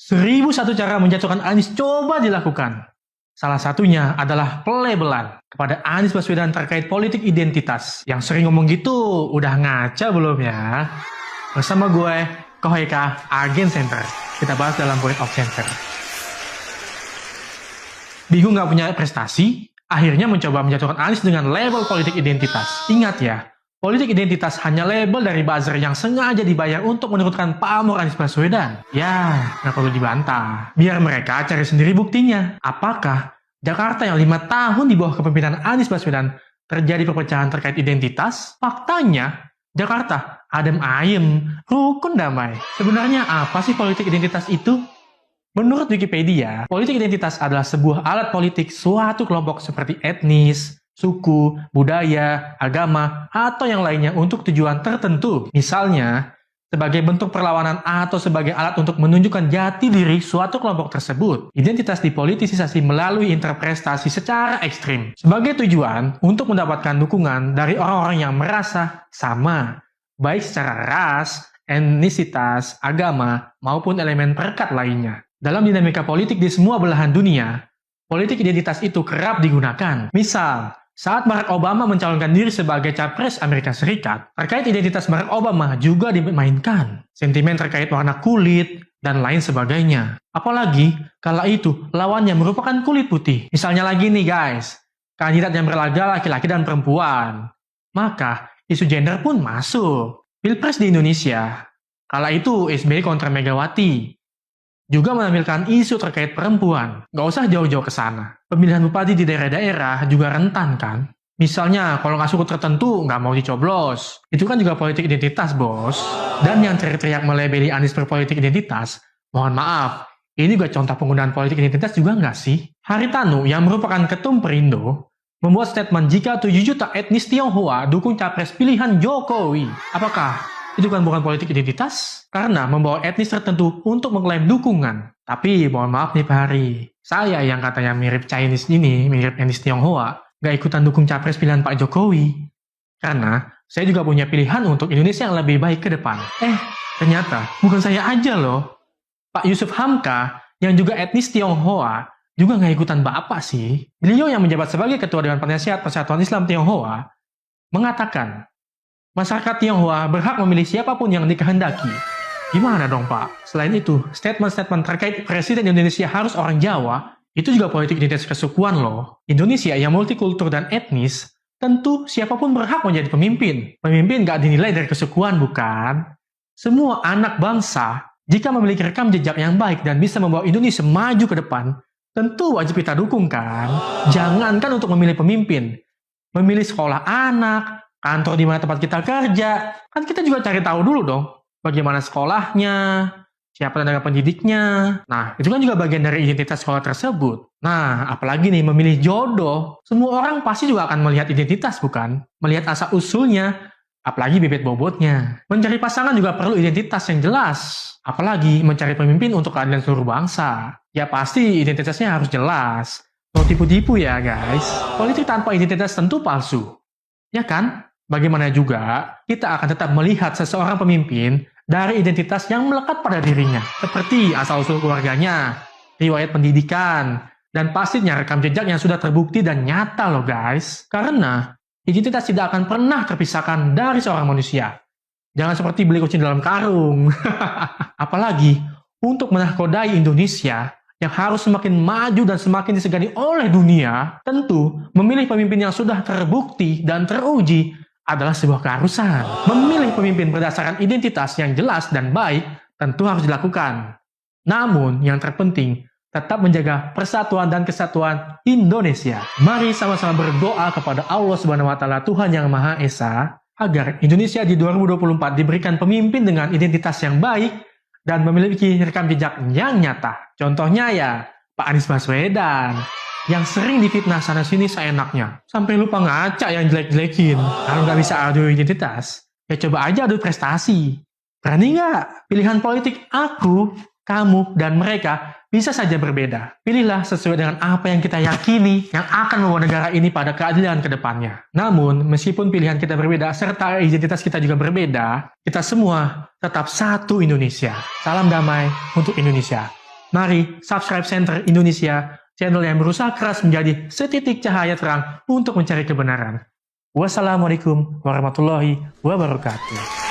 1001 cara menjatuhkan Anies coba dilakukan. Salah satunya adalah pelebelan kepada Anies Baswedan terkait politik identitas. Yang sering ngomong gitu, udah ngaca belum ya? Bersama gue, Kohoika, Agen Center. Kita bahas dalam Point of Center. Bingung gak punya prestasi? Akhirnya mencoba menjatuhkan Anies dengan label politik identitas. Ingat ya, politik identitas hanya label dari buzzer yang sengaja dibayar untuk menurunkan pamor Anies Baswedan. Ya, nggak perlu dibantah. Biar mereka cari sendiri buktinya. Apakah Jakarta yang 5 tahun di bawah kepemimpinan Anies Baswedan terjadi perpecahan terkait identitas? Faktanya, Jakarta adem ayem, rukun damai. Sebenarnya apa sih politik identitas itu? Menurut Wikipedia, politik identitas adalah sebuah alat politik suatu kelompok seperti etnis, suku, budaya, agama, atau yang lainnya untuk tujuan tertentu. Misalnya, sebagai bentuk perlawanan atau sebagai alat untuk menunjukkan jati diri suatu kelompok tersebut. Identitas dipolitisasi melalui interpretasi secara ekstrim. Sebagai tujuan untuk mendapatkan dukungan dari orang-orang yang merasa sama, baik secara ras, etnisitas, agama, maupun elemen perekat lainnya. Dalam dinamika politik di semua belahan dunia, politik identitas itu kerap digunakan. Misal, saat Barack Obama mencalonkan diri sebagai capres Amerika Serikat, terkait identitas Barack Obama juga dimainkan. Sentimen terkait warna kulit, dan lain sebagainya. Apalagi, kala itu lawannya merupakan kulit putih. Misalnya lagi nih guys, kandidat yang berlaga laki-laki dan perempuan. Maka, isu gender pun masuk. Pilpres di Indonesia, kala itu SBY kontra Megawati, juga menampilkan isu terkait perempuan. Gak usah jauh-jauh ke sana. Pemilihan bupati di daerah-daerah juga rentan kan? Misalnya, kalau nggak suku tertentu, nggak mau dicoblos. Itu kan juga politik identitas, bos. Dan yang teriak-teriak melebeli Anies berpolitik identitas, mohon maaf, ini juga contoh penggunaan politik identitas juga nggak sih? Haritanu, yang merupakan ketum Perindo, membuat statement jika 7 juta etnis Tionghoa dukung capres pilihan Jokowi. Apakah itu kan bukan politik identitas? Karena membawa etnis tertentu untuk mengklaim dukungan. Tapi mohon maaf nih Pak Hari, saya yang katanya mirip Chinese ini, mirip etnis Tionghoa, gak ikutan dukung capres pilihan Pak Jokowi. Karena saya juga punya pilihan untuk Indonesia yang lebih baik ke depan. Ternyata bukan saya aja loh. Pak Yusuf Hamka yang juga etnis Tionghoa juga gak ikutan Bapak sih. Beliau yang menjabat sebagai Ketua Dewan Penasihat Persatuan Islam Tionghoa mengatakan, masyarakat Tionghoa berhak memilih siapapun yang dikehendaki. Gimana dong Pak? Selain itu, statement-statement terkait Presiden Indonesia harus orang Jawa, itu juga politik identitas kesukuan loh. Indonesia yang multikultur dan etnis, tentu siapapun berhak menjadi pemimpin. Pemimpin gak dinilai dari kesukuan, bukan? Semua anak bangsa, jika memiliki rekam jejak yang baik dan bisa membawa Indonesia maju ke depan, tentu wajib kita dukung kan? Jangankan untuk memilih pemimpin, memilih sekolah anak, kantor di mana tempat kita kerja, kan kita juga cari tahu dulu dong, bagaimana sekolahnya, siapa tenaga pendidiknya. Nah, itu kan juga bagian dari identitas sekolah tersebut. Nah, apalagi nih memilih jodoh, semua orang pasti juga akan melihat identitas, bukan? Melihat asal-usulnya, apalagi bibit bobotnya. Mencari pasangan juga perlu identitas yang jelas. Apalagi mencari pemimpin untuk keadilan seluruh bangsa. Ya pasti identitasnya harus jelas. No tipu-tipu ya guys. Politik tanpa identitas tentu palsu. Ya kan? Bagaimana juga, kita akan tetap melihat seseorang pemimpin dari identitas yang melekat pada dirinya. Seperti asal-usul keluarganya, riwayat pendidikan, dan pastinya rekam jejak yang sudah terbukti dan nyata loh guys. Karena identitas tidak akan pernah terpisahkan dari seorang manusia. Jangan seperti beli kucing dalam karung. Apalagi, untuk menahkodai Indonesia yang harus semakin maju dan semakin disegani oleh dunia, tentu memilih pemimpin yang sudah terbukti dan teruji adalah sebuah keharusan. Memilih pemimpin berdasarkan identitas yang jelas dan baik tentu harus dilakukan. Namun, yang terpenting, tetap menjaga persatuan dan kesatuan Indonesia. Mari sama-sama berdoa kepada Allah Subhanahu wa Ta'ala, Tuhan yang Maha Esa, agar Indonesia di 2024 diberikan pemimpin dengan identitas yang baik dan memiliki rekam jejak yang nyata. Contohnya ya, Pak Anies Baswedan, yang sering difitnah sana-sini seenaknya. Sampai lupa ngaca yang jelek-jelekin. Kalau nggak bisa adu identitas, ya coba aja adu prestasi. Berani nggak? Pilihan politik aku, kamu, dan mereka bisa saja berbeda. Pilihlah sesuai dengan apa yang kita yakini yang akan membawa negara ini pada keadilan ke depannya. Namun, meskipun pilihan kita berbeda serta identitas kita juga berbeda, kita semua tetap satu Indonesia. Salam damai untuk Indonesia. Mari subscribe Center Indonesia, channel yang berusaha keras menjadi setitik cahaya terang untuk mencari kebenaran. Wassalamualaikum warahmatullahi wabarakatuh.